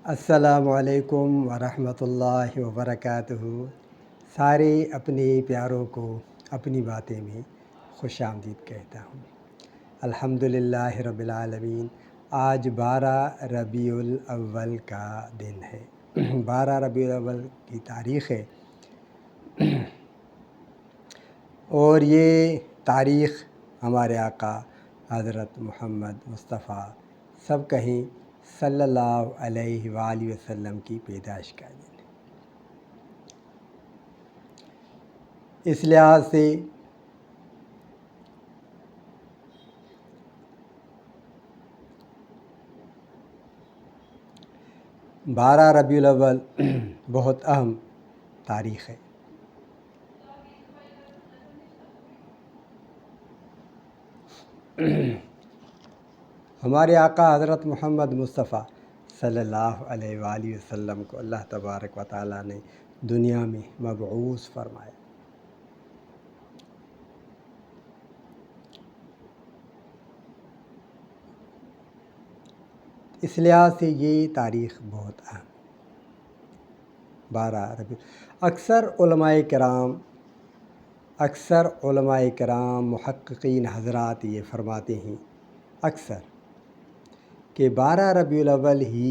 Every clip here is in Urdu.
السلام علیکم ورحمۃ اللہ وبرکاتہ۔ سارے اپنے پیاروں کو اپنی باتیں میں خوش آمدید کہتا ہوں۔ الحمدللہ رب العالمین۔ آج 12 ربیع الاول کا دن ہے۔ 12 ربیع الاول کی تاریخ ہے، اور یہ تاریخ ہمارے آقا حضرت محمد مصطفیٰ سب کہیں صلی اللہ علیہ وآلہ وسلم کی پیدائش کا دن ہے۔ اس لحاظ سے بارہ ربیع الاول بہت اہم تاریخ ہے۔ ہمارے آقا حضرت محمد مصطفیٰ صلی اللہ علیہ وآلہ وسلم کو اللہ تبارک و تعالیٰ نے دنیا میں مبعوث فرمایا۔ اس لحاظ سے یہ تاریخ بہت اہم۔ 12 ربیع اکثر علماء کرام محققین حضرات یہ فرماتے ہیں کہ 12 ربیع الاول ہی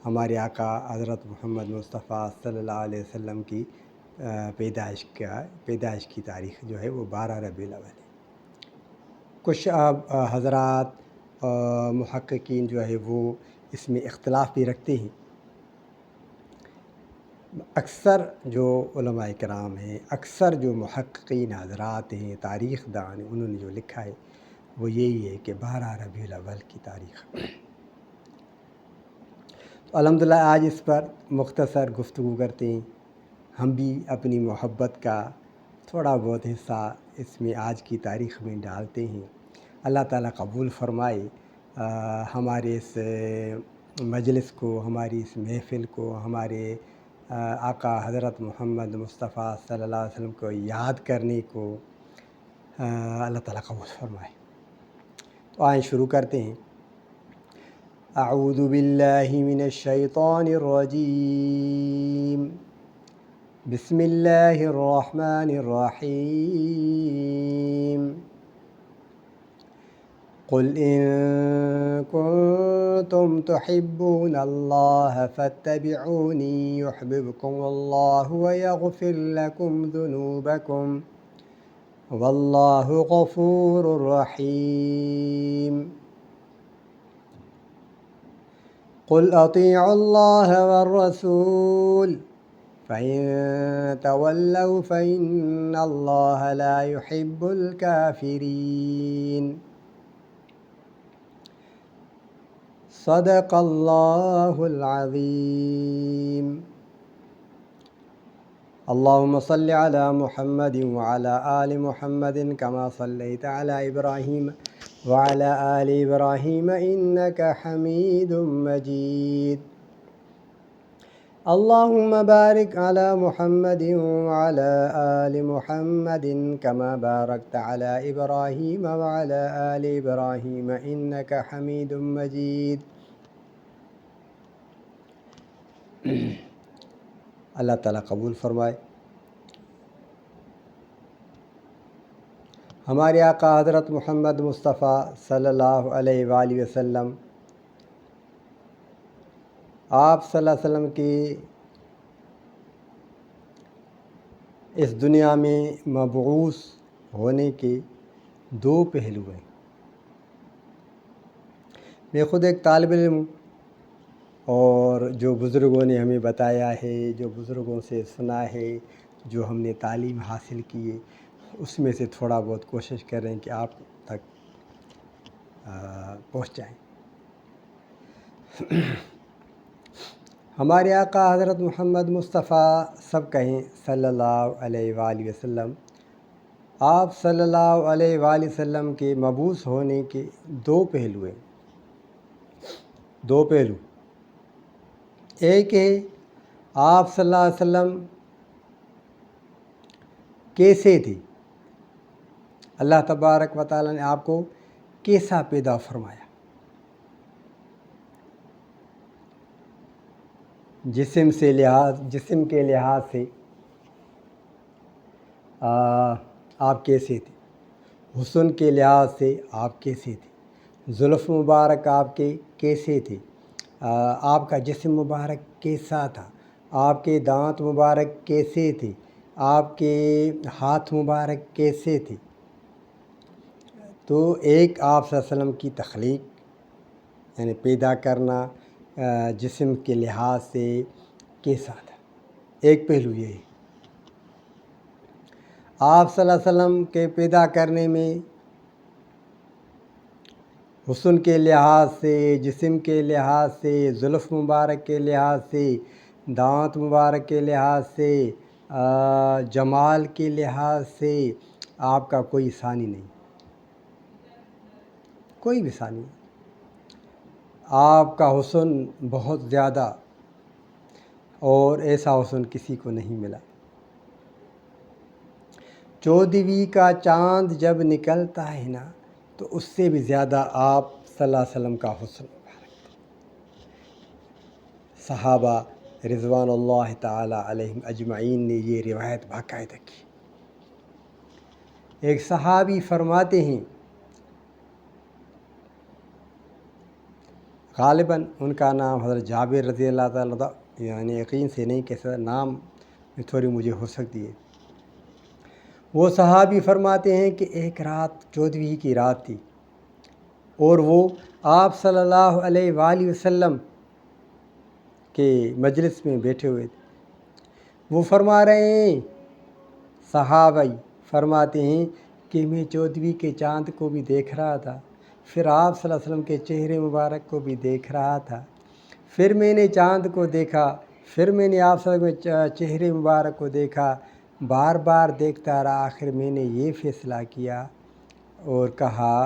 ہمارے آقا حضرت محمد مصطفیٰ صلی اللہ علیہ وسلم کی پیدائش کی تاریخ جو ہے وہ 12 ربیع الاول ہے۔ کچھ حضرات محققین جو ہے وہ اس میں اختلاف بھی رکھتے ہیں۔ اکثر جو علماء کرام ہیں، اکثر جو محققین حضرات ہیں، تاریخ دان، انہوں نے جو لکھا ہے وہ یہی ہے کہ 12 ربیع الاول کی تاریخ۔ تو الحمدللہ آج اس پر مختصر گفتگو کرتے ہیں۔ ہم بھی اپنی محبت کا تھوڑا بہت حصہ اس میں آج کی تاریخ میں ڈالتے ہیں۔ اللہ تعالیٰ قبول فرمائے ہمارے اس مجلس کو، ہماری اس محفل کو، ہمارے آقا حضرت محمد مصطفیٰ صلی اللہ علیہ وسلم کو یاد کرنے کو اللہ تعالیٰ قبول فرمائے۔ تو آئیں شروع کرتے ہیں۔ اعوذ باللہ من الشیطان الرجیم، بسم اللہ الرحمن الرحیم۔ قل ان کنتم تحبون اللہ فاتبعونی یحببکم اللہ ویغفر لکم ذنوبکم واللہ غفور رحیم۔ قل اطیعوا اللہ والرسول فإن تولوا فإن اللہ لا يحب الكافرین۔ صدق اللہ العظیم۔ اللہم صل علی محمد وعلی آل محمد کما صلیت علی ابراہیم وعلی آل ابراہیم انک حمید مجید۔ اللہم بارک علی محمد وعلی آل محمد کما بارکت علی ابراہیم وعلی آل ابراہیم انک حمید مجید۔ اللہ تعالیٰ قبول فرمائے۔ ہمارے آقا حضرت محمد مصطفیٰ صلی اللہ علیہ وآلہ وسلم، آپ صلی اللہ علیہ وسلم کی اس دنیا میں مبعوث ہونے کے دو پہلو ہیں۔ میں خود ایک طالب علم ہوں، اور جو بزرگوں نے ہمیں بتایا ہے، جو بزرگوں سے سنا ہے، جو ہم نے تعلیم حاصل کی ہے، اس میں سے تھوڑا بہت کوشش کر رہے ہیں کہ آپ تک پہنچ جائیں۔ ہمارے آقا حضرت محمد مصطفیٰ سب کہیں صلی اللہ علیہ وآلہ وسلم، آپ صلی اللہ علیہ وآلہ وسلم کے مبعوث ہونے کے دو پہلو ہیں۔ ایک ہے آپ صلی اللہ علیہ وسلم کیسے تھے، اللہ تبارک و تعالیٰ نے آپ کو کیسا پیدا فرمایا۔ جسم کے لحاظ سے آپ کیسے تھے، حسن کے لحاظ سے آپ کیسے تھے، زلف مبارک آپ کے کیسے تھے، آپ کا جسم مبارک کیسا تھا، آپ کے دانت مبارک کیسے تھے، آپ کے ہاتھ مبارک کیسے تھے. تو ایک آپ صلی اللہ علیہ وسلم کی تخلیق یعنی پیدا کرنا جسم کے لحاظ سے کیسا تھا، ایک پہلو یہ ہے. آپ صلی اللہ علیہ وسلم کے پیدا کرنے میں حسن کے لحاظ سے، جسم کے لحاظ سے، زلف مبارک کے لحاظ سے، دانت مبارک کے لحاظ سے، جمال کے لحاظ سے آپ کا کوئی ثانی نہیں، کوئی بھی ثانی نہیں. آپ کا حسن بہت زیادہ، اور ایسا حسن کسی کو نہیں ملا. 14ویں کا چاند جب نکلتا ہے نا تو اس سے بھی زیادہ آپ صلی اللہ علیہ وسلم کا حسن مبارک. صحابہ رضوان اللہ تعالی علیہم اجمعین نے یہ روایت باقاعدہ کی. ایک صحابی فرماتے ہیں، غالباً ان کا نام حضرت جابر رضی اللہ تعالیٰ، یعنی یقین سے نہیں کیسا نام میں تھوڑی مجھے ہو سکتی ہے. وہ صحابی فرماتے ہیں کہ ایک رات 14ویں کی رات تھی اور وہ آپ صلی اللہ علیہ وآلہ وسلم کے مجلس میں بیٹھے ہوئے تھے. وہ فرما رہے ہیں، صحابہ فرماتے ہیں کہ میں 14ویں کے چاند کو بھی دیکھ رہا تھا، پھر آپ صلی اللہ علیہ وسلم کے چہرے مبارک کو بھی دیکھ رہا تھا، پھر میں نے چاند کو دیکھا، پھر میں نے آپ صلی اللہ علیہ وسلم کے چہرے مبارک کو دیکھا، بار بار دیکھتا رہا. آخر میں نے یہ فیصلہ کیا اور کہا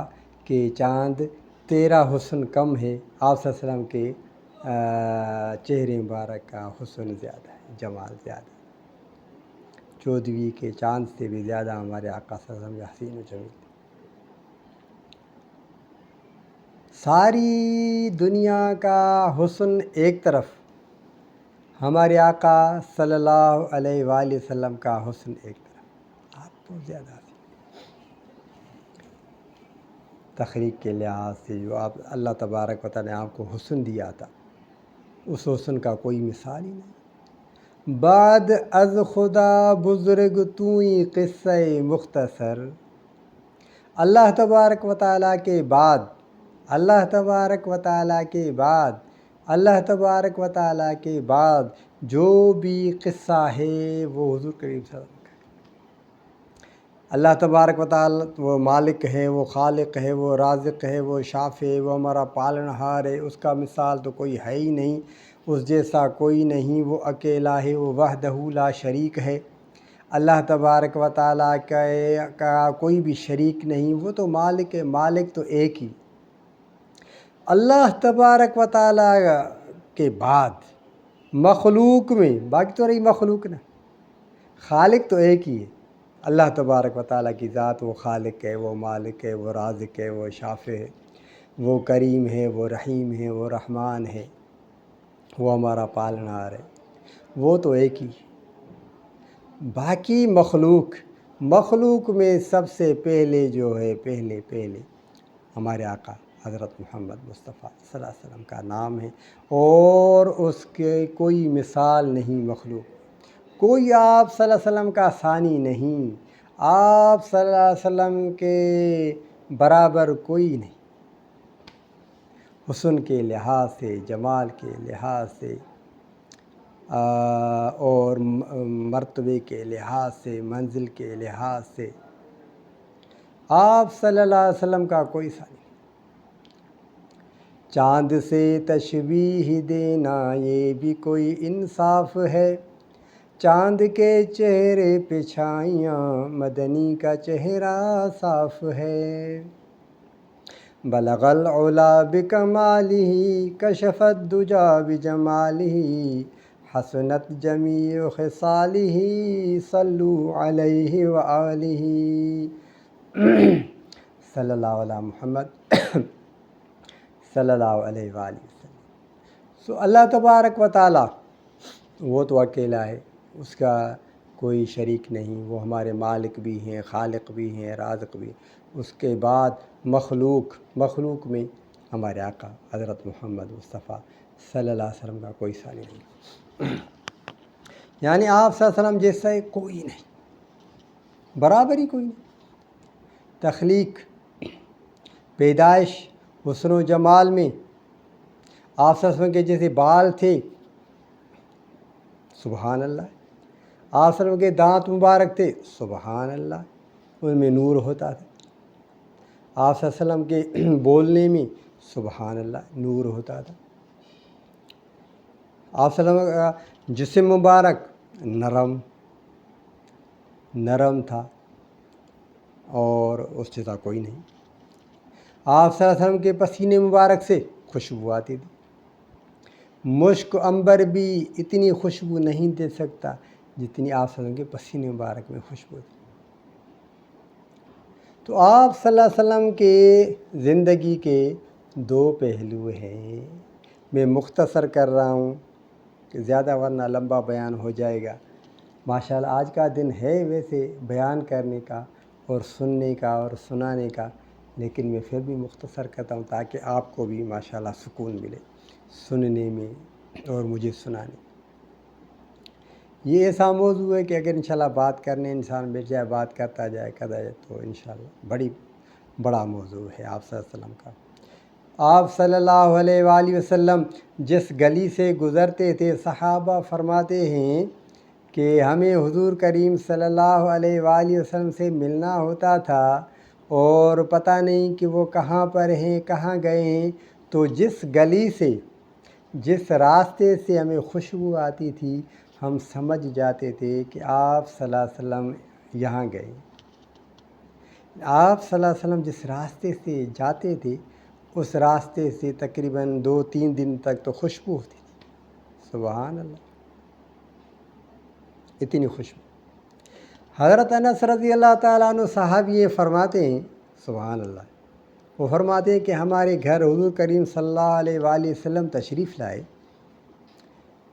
کہ چاند تیرا حسن کم ہے، آپ صلی اللہ علیہ وسلم کے چہرے مبارک کا حسن زیادہ ہے، جمال زیادہ ہے. 14ویں کے چاند سے بھی زیادہ ہمارے آقا صلی اللہ علیہ وسلم حسین و جمیل. ساری دنیا کا حسن ایک طرف، ہمارے آقا صلی اللہ علیہ وآلہ وسلم کا حسن ایک طرف. آپ بہت زیادہ حسین. تخلیق کے لحاظ سے جو آپ اللہ تبارک و تعالیٰ نے آپ کو حسن دیا تھا، اس حسن کا کوئی مثال ہی نہیں. بعد از خدا بزرگ توئی قصہ مختصر. اللہ تبارک و تعالیٰ کے بعد، اللہ تبارک و تعالیٰ کے بعد، اللہ تبارک و تعالیٰ کے بعد جو بھی قصہ ہے وہ حضور کریم صلی اللہ علیہ وسلم کا. اللہ تبارک و تعالیٰ وہ مالک ہے، وہ خالق ہے، وہ رازق ہے، وہ شافع ہے، وہ ہمارا پالنہار ہے. اس کا مثال تو کوئی ہے ہی نہیں، اس جیسا کوئی نہیں. وہ اکیلا ہے، وہ وحدہ لا شریک ہے. اللہ تبارک و تعالیٰ کا کوئی بھی شریک نہیں. وہ تو مالک ہے، مالک تو ایک ہی. اللہ تبارک و تعالیٰ کے بعد مخلوق میں، باقی تو رہی مخلوق نا، خالق تو ایک ہی ہے. اللہ تبارک و تعالیٰ کی ذات وہ خالق ہے، وہ مالک ہے، وہ رازق ہے، وہ شافع ہے، وہ کریم ہے، وہ رحیم ہے، وہ رحمان ہے، وہ ہمارا پالنہار ہے. وہ تو ایک ہی. باقی مخلوق میں سب سے پہلے جو ہے، پہلے ہمارے آقا حضرت محمد مصطفیٰ صلی اللہ علیہ وسلم کا نام ہے، اور اس کے کوئی مثال نہیں. مخلوق کوئی آپ صلی اللہ علیہ وسلم کا ثانی نہیں، آپ صلی اللہ علیہ وسلم کے برابر کوئی نہیں. حسن کے لحاظ سے، جمال کے لحاظ سے، اور مرتبے کے لحاظ سے، منزل کے لحاظ سے آپ صلی اللہ علیہ وسلم کا کوئی ثانی نہیں. چاند سے تشبیہ دینا یہ بھی کوئی انصاف ہے، چاند کے چہرے پہ چھائیاں مدنی کا چہرہ صاف ہے. بلغ العلا بکمالہ کشف الدجا بجمالہ حسنت جمیع خصالہ صلو علیہ وآلہ. صلی اللہ علیہ محمد صلی اللہ علیہ وآلہ وسلم. اللہ تبارک و تعالیٰ وہ تو اکیلا ہے، اس کا کوئی شریک نہیں، وہ ہمارے مالک بھی ہیں، خالق بھی ہیں، رازق بھی ہیں۔ اس کے بعد مخلوق میں ہمارے آقا حضرت محمد مصطفیٰ صلی اللہ علیہ وسلم کا کوئی ثانی نہیں، یعنی آپ صلی اللہ علیہ وسلم جیسا کوئی نہیں، برابر ہی کوئی نہیں۔ تخلیق، پیدائش، حسن و جمال میں آپ صلی اللہ علیہ وسلم کے جیسے بال تھے، سبحان اللہ۔ آپ صلی اللہ علیہ وسلم کے دانت مبارک تھے، سبحان اللہ، ان میں نور ہوتا تھا۔ آپ صلی اللہ علیہ وسلم کے بولنے میں، سبحان اللہ، نور ہوتا تھا۔ آپ صلی اللہ علیہ وسلم کا جسم مبارک نرم تھا اور اس جیسا کوئی نہیں۔ آپ صلی اللہ علیہ وسلم کے پسینے مبارک سے خوشبو آتی تھی، مشک عنبر بھی اتنی خوشبو نہیں دے سکتا جتنی آپ صلی اللہ علیہ وسلم کے پسینے مبارک میں خوشبو تھی۔ تو آپ صلی اللہ علیہ وسلم کے زندگی کے دو پہلو ہیں، میں مختصر کر رہا ہوں کہ زیادہ ورنہ لمبا بیان ہو جائے گا۔ ماشاءاللہ آج کا دن ہے ویسے بیان کرنے کا اور سننے کا اور سنانے کا، لیکن میں پھر بھی مختصر کرتا ہوں تاکہ آپ کو بھی ماشاءاللہ سکون ملے سننے میں اور مجھے سنانے میں۔ یہ ایسا موضوع ہے کہ اگر انشاءاللہ بات کرنے انسان بیٹھ جائے، بات کرتا جائے تو انشاءاللہ بڑا موضوع ہے آپ صلی اللہ علیہ وسلم کا۔ آپ صلی اللہ علیہ وآلہ وسلم جس گلی سے گزرتے تھے، صحابہ فرماتے ہیں کہ ہمیں حضور کریم صلی اللہ علیہ وآلہ وسلم سے ملنا ہوتا تھا اور پتہ نہیں کہ وہ کہاں پر ہیں، کہاں گئے ہیں، تو جس گلی سے، جس راستے سے ہمیں خوشبو آتی تھی، ہم سمجھ جاتے تھے کہ آپ صلی اللہ علیہ وسلم یہاں گئے۔ آپ صلی اللہ علیہ وسلم جس راستے سے جاتے تھے، اس راستے سے تقریباً 2-3 دن تک تو خوشبو ہوتی تھی، سبحان اللہ، اتنی خوشبو۔ حضرت انس رضی اللہ تعالیٰ عنہ صحابی فرماتے ہیں، سبحان اللہ، وہ فرماتے ہیں کہ ہمارے گھر حضور کریم صلی اللہ علیہ وآلہ وسلم تشریف لائے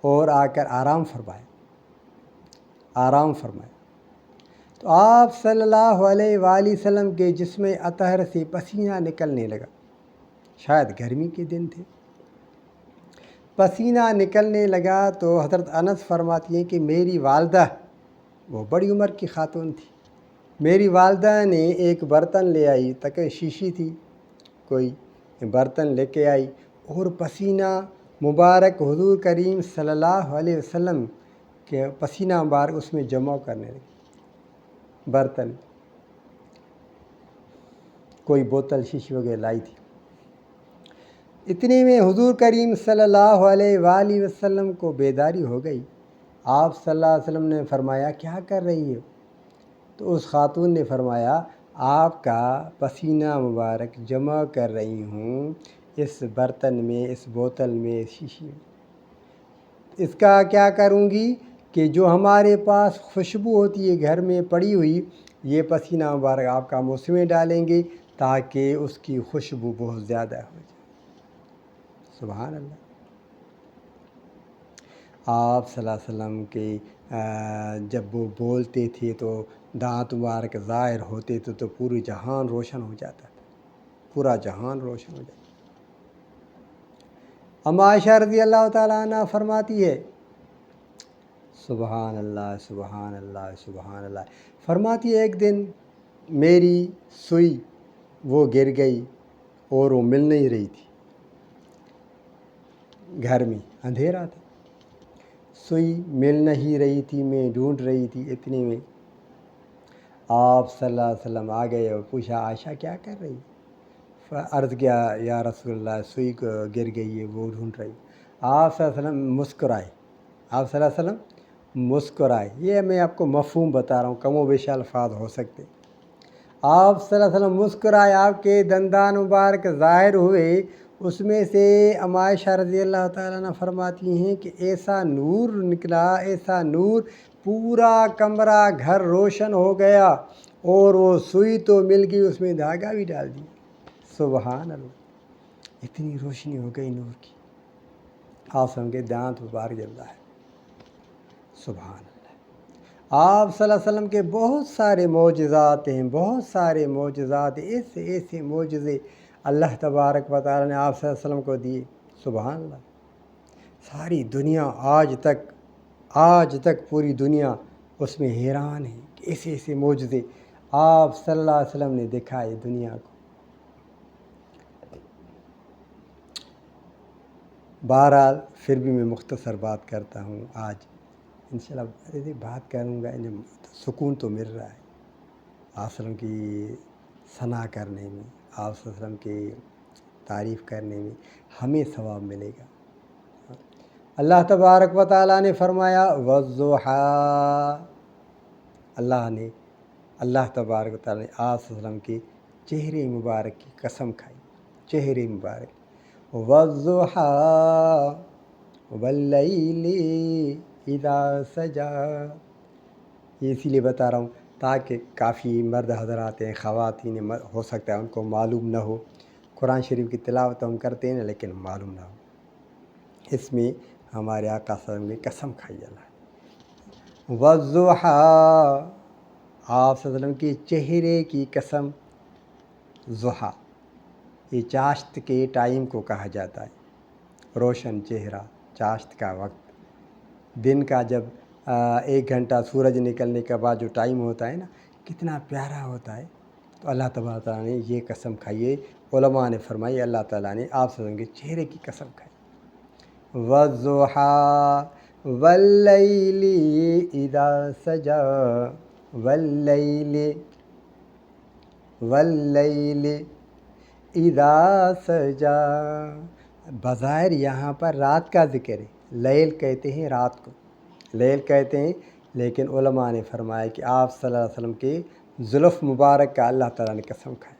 اور آ کر آرام فرمائے۔ تو آپ صلی اللہ علیہ وآلہ وسلم کے جسم اطہر سے پسینہ نکلنے لگا، شاید گرمی کے دن تھے، پسینہ نکلنے لگا تو حضرت انس فرماتی ہیں کہ میری والدہ، وہ بڑی عمر کی خاتون تھی، میری والدہ نے ایک برتن لے آئی، تک شیشی تھی، کوئی برتن لے کے آئی اور پسینہ مبارک حضور کریم صلی اللہ علیہ وسلم کے پسینہ مبارک اس میں جمع کرنے لگی۔ برتن، کوئی بوتل شیشی وغیرہ لائی تھی۔ اتنے میں حضور کریم صلی اللہ علیہ وآلہ وسلم کو بیداری ہو گئی۔ آپ صلی اللہ علیہ وسلم نے فرمایا کیا کر رہی ہے؟ تو اس خاتون نے فرمایا آپ کا پسینہ مبارک جمع کر رہی ہوں اس برتن میں، اس بوتل میں، اس شیشی میں۔ اس کا کیا کروں گی کہ جو ہمارے پاس خوشبو ہوتی ہے گھر میں پڑی ہوئی، یہ پسینہ مبارک آپ کا اس میں ڈالیں گے تاکہ اس کی خوشبو بہت زیادہ ہو جائے، سبحان اللہ۔ آپ صلی اللہ علیہ وسلم کے جب وہ بولتے تھے تو دانت مبارک ظاہر ہوتے تھے تو پوری جہان روشن ہو جاتا تھا، پورا جہان روشن ہو جاتا۔ ام عائشہ رضی اللہ تعالیٰ عنہ فرماتی ہے، سبحان اللہ سبحان اللہ سبحان اللہ، فرماتی ہے ایک دن میری سوئی وہ گر گئی اور وہ مل نہیں رہی تھی، گھر میں اندھیرا تھا، سوئی مل نہیں رہی تھی، میں ڈھونڈ رہی تھی۔ اتنے میں آپ صلی اللہ علیہ وسلم آ گئے اور پوچھا عائشہ کیا کر رہی؟ عرض کیا یا رسول اللہ سوئی کو گر گئی ہے، وہ ڈھونڈ رہی۔ آپ صلی اللہ علیہ وسلم مسکرائے، آپ صلی اللہ علیہ وسلم مسکرائے۔ یہ میں آپ کو مفہوم بتا رہا ہوں، کم و بیش الفاظ ہو سکتے۔ آپ صلی اللہ علیہ وسلم مسکرائے، آپ کے دندان مبارک ظاہر ہوئے، اس میں سے ام عائشہ رضی اللہ تعالیٰ عنہ فرماتی ہیں کہ ایسا نور نکلا، ایسا نور، پورا کمرہ گھر روشن ہو گیا اور وہ سوئی تو مل گئی، اس میں دھاگا بھی ڈال دیا، سبحان اللہ، اتنی روشنی ہو گئی نور کی۔ آپ سن کے دانت مبارک جل رہا ہے۔ سبحان اللہ۔ آپ صلی اللہ علیہ وسلم کے بہت سارے معجزات ہیں، بہت سارے معجزات، ایسے ایسے معجزے اللہ تبارک و تعالیٰ نے آپ صلی اللہ علیہ وسلم کو دیے۔ سبحان اللہ۔ ساری دنیا آج تک پوری دنیا اس میں حیران ہے کہ ایسے ایسے معجزے آپ صلی اللہ علیہ وسلم نے دکھائے دنیا کو۔ بہرحال پھر بھی میں مختصر بات کرتا ہوں۔ آج انشاءاللہ بات کروں گا، سکون تو مل رہا ہے آپ صلی اللہ علیہ وسلم کی ثنا کرنے میں، آپ صلی اللہ علیہ وسلم کی تعریف کرنے میں ہمیں ثواب ملے گا۔ اللہ تبارک و تعالیٰ نے فرمایا والضحیٰ، اللہ تبارک و تعالیٰ نے آپ صلی اللہ علیہ وسلم کے چہرے مبارک کی قسم کھائی، چہرے مبارک، والضحیٰ واللیل اذا سجا۔ یہ اسی لیے بتا رہا ہوں تاکہ کافی مرد حضرات ہیں، خواتین ہو سکتا ہے ان کو معلوم نہ ہو، قرآن شریف کی تلاوت ہم کرتے ہیں لیکن معلوم نہ ہو، اس میں ہمارے آقا صلی اللہ علیہ وسلم نے قسم کھائی اللہ، والضحیٰ، آپ صلی اللہ علیہ وسلم کے چہرے کی قسم۔ ضحیٰ یہ چاشت کے ٹائم کو کہا جاتا ہے، روشن چہرہ، چاشت کا وقت، دن کا جب 1 گھنٹہ سورج نکلنے کے بعد جو ٹائم ہوتا ہے نا، کتنا پیارا ہوتا ہے۔ تو اللہ تبارک تعالیٰ نے یہ قسم کھائی ہے، علماء نے فرمائی اللہ تعالیٰ نے آپ صلی اللہ علیہ وسلم کے چہرے کی قسم کھائی۔ والضحیٰ واللیل اذا سجا، واللیل اذا سجا، بظاہر یہاں پر رات کا ذکر ہے، لیل کہتے ہیں رات کو، لیل کہتے ہیں، لیکن علماء نے فرمایا کہ آپ صلی اللہ علیہ وسلم کے زلف مبارک کا اللہ تعالیٰ نے قسم کھائی،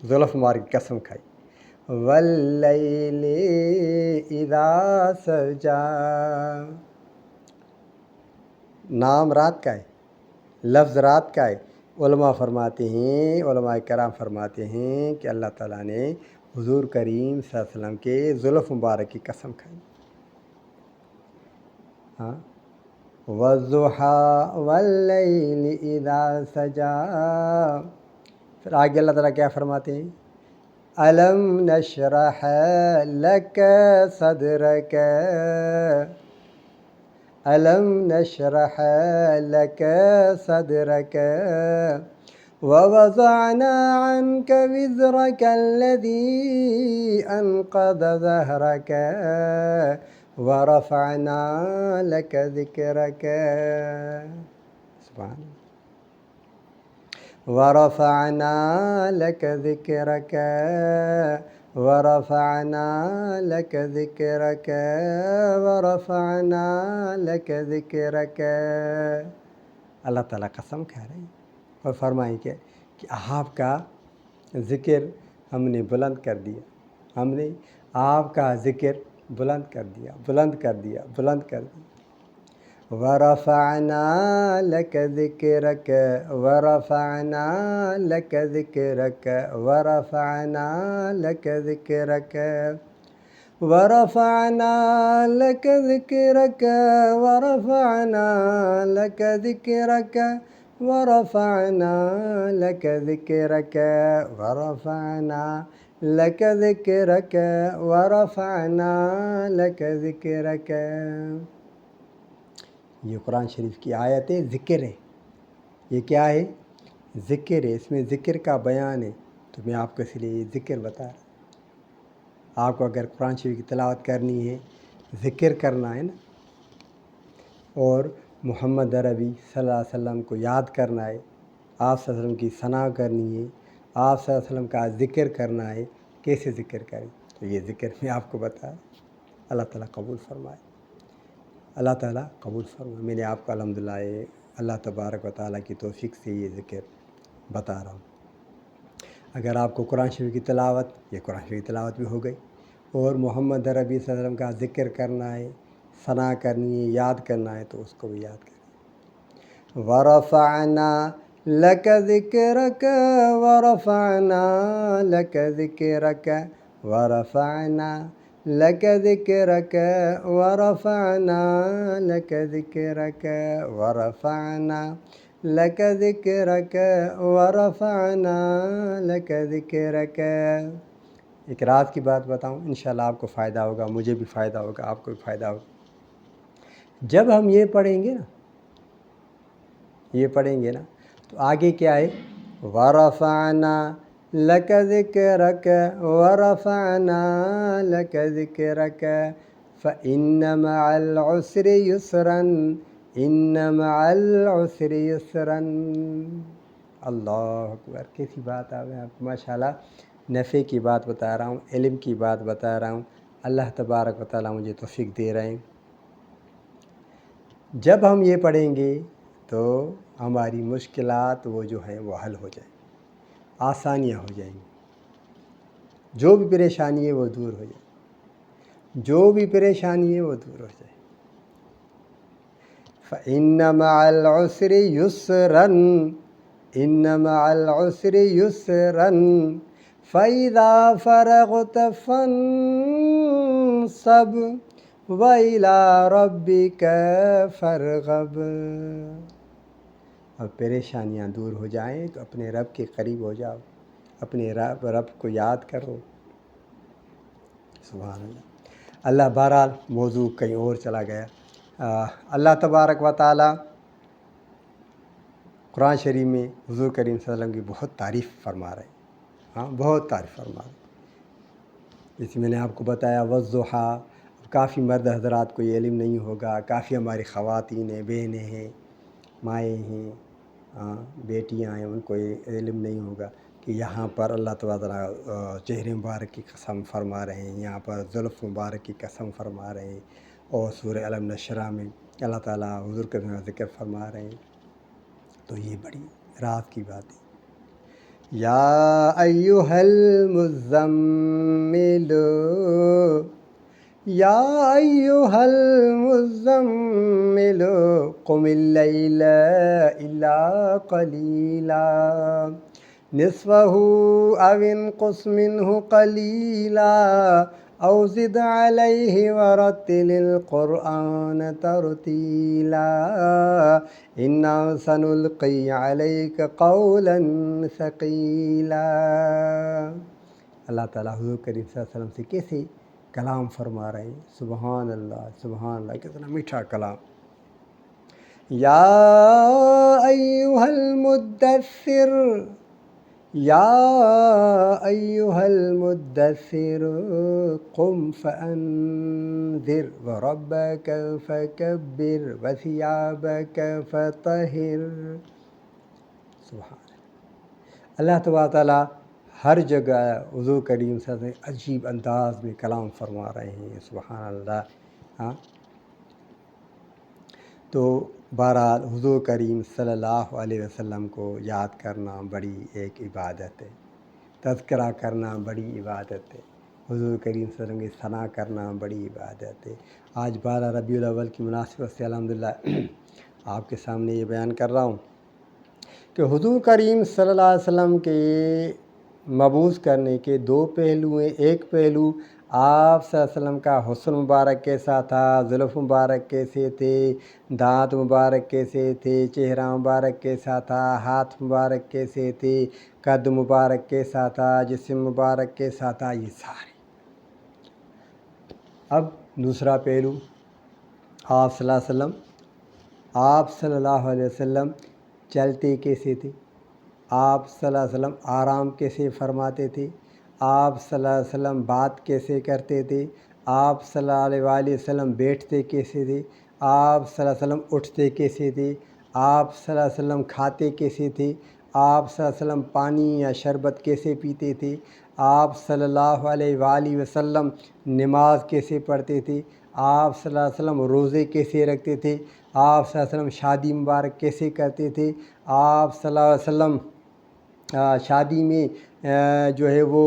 زلف مبارک کی قسم کھائی۔ واللیل اذا سجا، نام رات کا ہے، لفظ رات کا ہے۔ علماء فرماتے ہیں، علماء کرام فرماتے ہیں کہ اللہ تعالیٰ نے حضور کریم صلی اللہ علیہ وسلم کے زلف مبارک کی قسم کھائی۔ ہاں، والضحیٰ واللیل اذا سجا، پھر آگے اللہ تعالیٰ کیا فرماتے ہیں؟ الم نشرح لک صدرک، الم نشرح لک صدرک ووضعنا عنك وزرك الذي أنقض ظهرك ورفعنا لك ذكرك، سبحان اللہ، ورفعنا لك ذكرك ورفعنا لك ذكرك ورفعنا لك ذكرك۔ اللہ تعالیٰ قسم کھا رہے ہیں اور فرمائیں کہ آپ کا ذکر ہم نے بلند کر دیا، ہم نے آپ کا ذکر بلند کر دیا، بلند کر دیا، بلند کر دیا۔ وَرَفَعْنَا لَكَ ذِكْرَكَ وَرَفَعْنَا لَكَ ذِكْرَكَ وَرَفَعْنَا لَكَ ذِكْرَكَ وَرَفَعْنَا لَكَ ذِكْرَكَ وَرَفَعْنَا لَكَ ذِكْرَكَ وَرَفَعْنَا لَكَ ذِكْرَكَ وَرَفَعْنَا لَكَ ذِكْرَكَ وَرَفَعْنَا لَكَ ذِكْرَكَ۔ یہ قرآن شریف کی آیت ہے، ذکر ہے، یہ کیا ہے؟ ذکر ہے، اس میں ذکر کا بیان ہے، تو میں آپ کو اس لیے یہ ذکر بتا رہا ہوں۔ آپ کو اگر قرآن شریف کی تلاوت کرنی ہے، ذکر کرنا ہے نا، اور محمد عربی صلی اللہ علیہ وسلم کو یاد کرنا ہے، آپ صلی اللہ علیہ وسلم کی ثنا کرنی ہے، آپ صلی اللہ علیہ وسلم کا ذکر کرنا ہے، کیسے ذکر کریں؟ تو یہ ذکر میں آپ کو بتا، اللہ تعالیٰ قبول فرمائے، اللہ تعالیٰ قبول فرمائے۔ میں نے آپ کو الحمدللہ اللہ تبارک و تعالیٰ کی توفیق سے یہ ذکر بتا رہا ہوں۔ اگر آپ کو قرآن شریف کی تلاوت، یہ قرآن شریف کی تلاوت بھی ہو گئی، اور محمد عربی صلی اللہ علیہ وسلم کا ذکر کرنا ہے، ثنا کرنی ہے، یاد کرنا ہے، تو اس کو بھی یاد کریں۔ وَرَفَعْنَا لَكَ ذِكْرَكَ وَرَفَعْنَا لَكَ ذِكْرَكَ وَرَفَعْنَا لک ذکرک ورفعنا لک ذکرک ورفعنا لک ذکرک ورفعنا لک ذکرک۔ ایک راز کی بات بتاؤں، انشاءاللہ آپ کو فائدہ ہوگا، مجھے بھی فائدہ ہوگا، آپ کو بھی فائدہ ہوگا۔ جب ہم یہ پڑھیں گے نا تو آگے کیا ہے؟ وَرَفَعْنَا لَكَ ذِكْرَكَ وَرَفَعْنَا لَكَ ذِكْرَكَ فَإِنَّ مَعَ الْعُسْرِ يُسْرًا إِنَّ مَعَ الْعُسْرِ يُسْرًا۔ اللہ اکبر، کیسی بات آپ کو ماشاءاللہ نفع کی بات بتا رہا ہوں، علم کی بات بتا رہا ہوں، اللہ تبارک و تعالیٰ مجھے توفیق دے رہے ہیں۔ جب ہم یہ پڑھیں گے تو ہماری مشکلات وہ جو ہیں وہ حل ہو جائیں، آسانیاں ہو جائیں گی، جو بھی پریشانی ہے وہ دور ہو جائے، جو بھی پریشانی ہے وہ دور ہو جائے۔ فَإِنَّ مَعَ الْعُسْرِ يُسْرًا إِنَّ مَعَ الْعُسْرِ يُسْرًا فَإِذَا فَرَغْتَ فَانصَبْ وَإِلَىٰ رَبِّكَ فَارْغَب۔ اب پریشانیاں دور ہو جائیں تو اپنے رب کے قریب ہو جاؤ، اپنے رب کو یاد کرو۔ سبحان اللہ۔ اللہ بہرحال موضوع کہیں اور چلا گیا۔ اللہ تبارک و تعالی قرآن شریف میں حضور کریم صلی اللہ علیہ وسلم کی بہت تعریف فرما رہے ہیں، ہاں بہت تعریف فرما رہے ہیں۔ جیسے میں نے آپ کو بتایا والضحیٰ، کافی مرد حضرات کو یہ علم نہیں ہوگا، کافی ہماری خواتین ہیں، بہنیں ہیں، مائیں ہیں، بیٹیاں ہیں، ان کو یہ علم نہیں ہوگا کہ یہاں پر اللہ تعالیٰ چہرے مبارک کی قسم فرما رہے ہیں، یہاں پر زلف مبارک کی قسم فرما رہے ہیں، اور سورہ الم نشرہ میں اللہ تعالیٰ حضور کا ذکر فرما رہے ہیں۔ تو یہ بڑی راز کی بات ہے۔ یا ایھا المزمل یا ایھا المزمل قم اللیل الا قلیلا نصفہ او انقص منہ قلیلا او زد علیہ ورتل القرآن ترتیلا انا سنلقی علیک قولا ثقیلا۔ اللہ تعالیٰ حضور کریم صلی اللہ علیہ وسلم سے کیسے کلام فرما رہے ہیں، سبحان اللہ سبحان اللہ، کتنا میٹھا کلام۔ یا ایھا المدثر یا ایھا المدثر قم فانذر وربک فکبر وثیابک فطہر۔ سبحان اللہ تبارک تعالیٰ ہر جگہ حضور کریم صلی اللہ علیہ وسلم عجیب انداز میں کلام فرما رہے ہیں، سبحان اللہ۔ تو بہرحال حضور کریم صلی اللہ علیہ وسلم کو یاد کرنا بڑی ایک عبادت ہے، تذکرہ کرنا بڑی عبادت ہے، حضور کریم صلی اللہ علیہ وسلم کی ثنا کرنا بڑی عبادت ہے۔ آج 12 ربیع الاول کی مناسبت سے الحمدللہ آپ کے سامنے یہ بیان کر رہا ہوں کہ حضور کریم صلی اللہ علیہ وسلم کے مبعوث کرنے کے 2 پہلو ہیں۔ ایک پہلو آپ صلی اللہ علیہ وسلم کا حسن مبارک کیسا تھا، زلف مبارک کیسے تھے، دانت مبارک کیسے تھے، چہرہ مبارک کیسا تھا، ہاتھ مبارک کیسے تھے، قد مبارک کیسا تھا، جسم مبارک کیسا تھا، یہ سارے۔ اب دوسرا پہلو آپ صلی اللہ علیہ وسلم چلتے کیسے تھے، آپ صلی اللہ علیہ وسلم آرام کیسے فرماتے تھے، آپ صلی اللہ علیہ وسلم بات کیسے کرتے تھے، آپ صلی اللہ علیہ وسلم بیٹھتے کیسے تھے، آپ صلی اللہ علیہ وسلم اٹھتے کیسے تھے، آپ صلی اللہ علیہ وسلم کھاتے کیسے تھے، آپ صلی اللہ علیہ وسلم پانی یا شربت کیسے پیتے تھے، آپ صلی اللہ علیہ وسلم نماز کیسے پڑھتے تھے، آپ صلی اللہ علیہ وسلم روزے کیسے رکھتے تھے، آپ صلی اللہ علیہ وسلم شادی مبارک کیسے کرتے تھے، آپ صلی اللہ علیہ وسلم شادی میں جو ہے وہ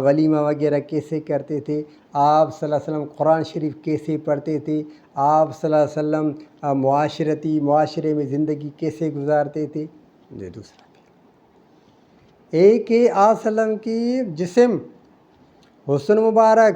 ولیمہ وغیرہ کیسے کرتے تھے، آپ صلی اللہ علیہ وسلم قرآن شریف کیسے پڑھتے تھے، آپ صلی اللہ علیہ وسلم معاشرے میں زندگی کیسے گزارتے تھے۔ یہ دوسرا ایک ہے آپ صلی اللہ علیہ وسلم کی جسم، حسن مبارک،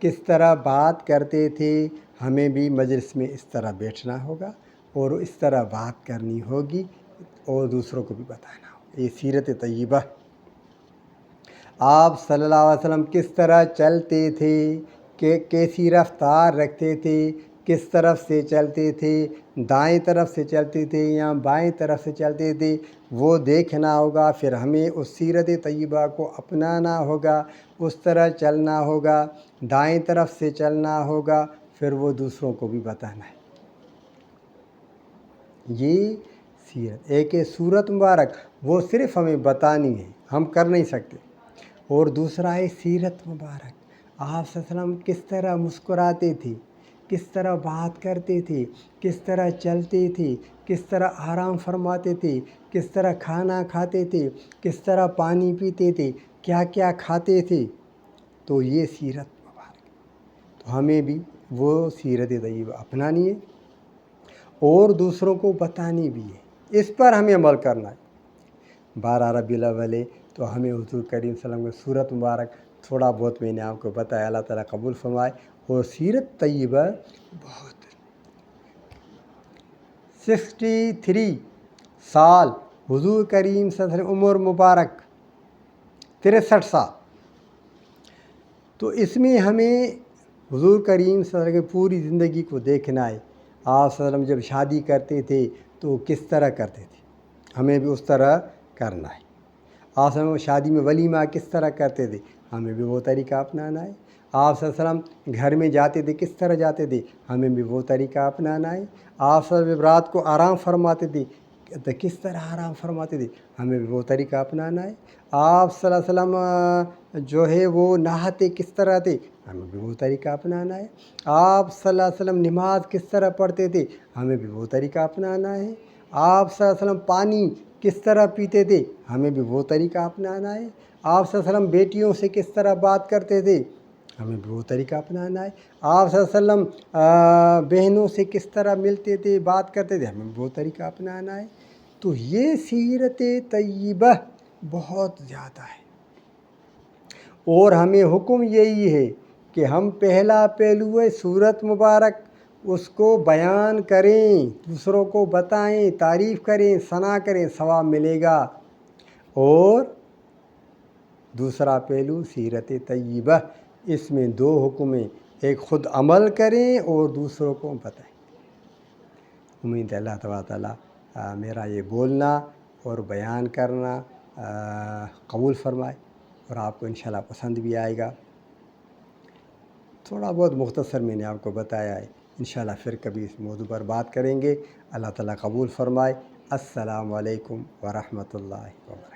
کس طرح بات کرتے تھے، ہمیں بھی مجلس میں اس طرح بیٹھنا ہوگا اور اس طرح بات کرنی ہوگی اور دوسروں کو بھی بتانا ہوگا۔ یہ سیرت طیبہ۔ آپ صلی اللہ علیہ وسلم کس طرح چلتے تھے، کہ کیسی رفتار رکھتے تھے، کس طرف سے چلتے تھے، دائیں طرف سے چلتے تھے یا بائیں طرف سے چلتے تھے، وہ دیکھنا ہوگا۔ پھر ہمیں اس سیرت طیبہ کو اپنانا ہوگا، اس طرح چلنا ہوگا، دائیں طرف سے چلنا ہوگا، پھر وہ دوسروں کو بھی بتانا ہے۔ یہ سیرت ایک سورت مبارک، وہ صرف ہمیں بتانی ہے، ہم کر نہیں سکتے۔ اور دوسرا ہے سیرت مبارک، آپ صلی اللہ علیہ وسلم کس طرح مسکراتے تھے، کس طرح بات کرتے تھے، کس طرح چلتے تھے، کس طرح آرام فرماتے تھے، کس طرح کھانا کھاتے تھے، کس طرح پانی پیتے تھے، کیا کیا کھاتے تھے۔ تو یہ سیرت مبارک، تو ہمیں بھی وہ سیرت طیبہ اپنانی ہے اور دوسروں کو بتانی بھی ہے، اس پر ہمیں عمل کرنا ہے۔ 12 ربیع الاول ہے تو ہمیں حضور کریم صلی اللہ علیہ وسلم کی سورت مبارک تھوڑا بہت میں نے آپ کو بتایا، اللہ تعالیٰ قبول فرمائے۔ اور سیرت طیبہ بہت 63 سال حضور کریم صلی اللہ علیہ وسلم عمر مبارک 63 سال، تو اس میں ہمیں حضور کریم صلی اللہ علیہ وسلم کی پوری زندگی کو دیکھنا ہے۔ آپ صلی اللہ علیہ وسلم جب شادی کرتے تھے تو کس طرح کرتے تھے، ہمیں بھی اس طرح کرنا ہے۔ آپ صلی اللہ علیہ وسلم شادی میں ولیمہ کس طرح کرتے تھے، ہمیں بھی وہ طریقہ اپنانا ہے۔ آپ صلی اللہ علیہ وسلم گھر میں جاتے تھے کس طرح جاتے تھے، ہمیں بھی وہ طریقہ اپنانا ہے۔ آپ صلی اللہ علیہ وسلم رات کو آرام فرماتے تھے تو کس طرح آرام فرماتے تھے، ہمیں بھی وہ طریقہ اپنانا ہے۔ آپ صلی اللہ علیہ وسلم جو ہے وہ نہاتے کس طرح تھے، ہمیں بھی وہ طریقہ اپنانا ہے۔ آپ صلی اللہ علیہ وسلم نماز کس طرح پڑھتے تھے، ہمیں بھی وہ طریقہ اپنانا ہے۔ آپ صلی اللہ علیہ وسلم پانی کس طرح پیتے تھے، ہمیں بھی وہ طریقہ اپنانا ہے۔ آپ صلی اللہ علیہ وسلم بیٹیوں سے کس طرح بات کرتے تھے، ہمیں بھی وہ طریقہ اپنانا ہے۔ آپ صلی اللہ علیہ وسلم بہنوں سے کس طرح ملتے تھے، بات کرتے تھے، ہمیں بھی وہ طریقہ اپنانا ہے۔ تو یہ سیرت طیبہ بہت زیادہ ہے، اور ہمیں حکم یہی ہے کہ ہم پہلا پہلو ہے سورت مبارک، اس کو بیان کریں، دوسروں کو بتائیں، تعریف کریں، ثنا کریں، ثواب ملے گا۔ اور دوسرا پہلو سیرت طیبہ، اس میں 2 حکم ہیں، ایک خود عمل کریں اور دوسروں کو بتائیں۔ امید ہے اللہ تبارک تعالیٰ میرا یہ بولنا اور بیان کرنا قبول فرمائے اور آپ کو انشاءاللہ پسند بھی آئے گا۔ تھوڑا بہت مختصر میں نے آپ کو بتایا ہے، انشاءاللہ پھر کبھی اس موضوع پر بات کریں گے۔ اللہ تعالیٰ قبول فرمائے۔ السلام علیکم ورحمۃ اللہ وبرکاتہ۔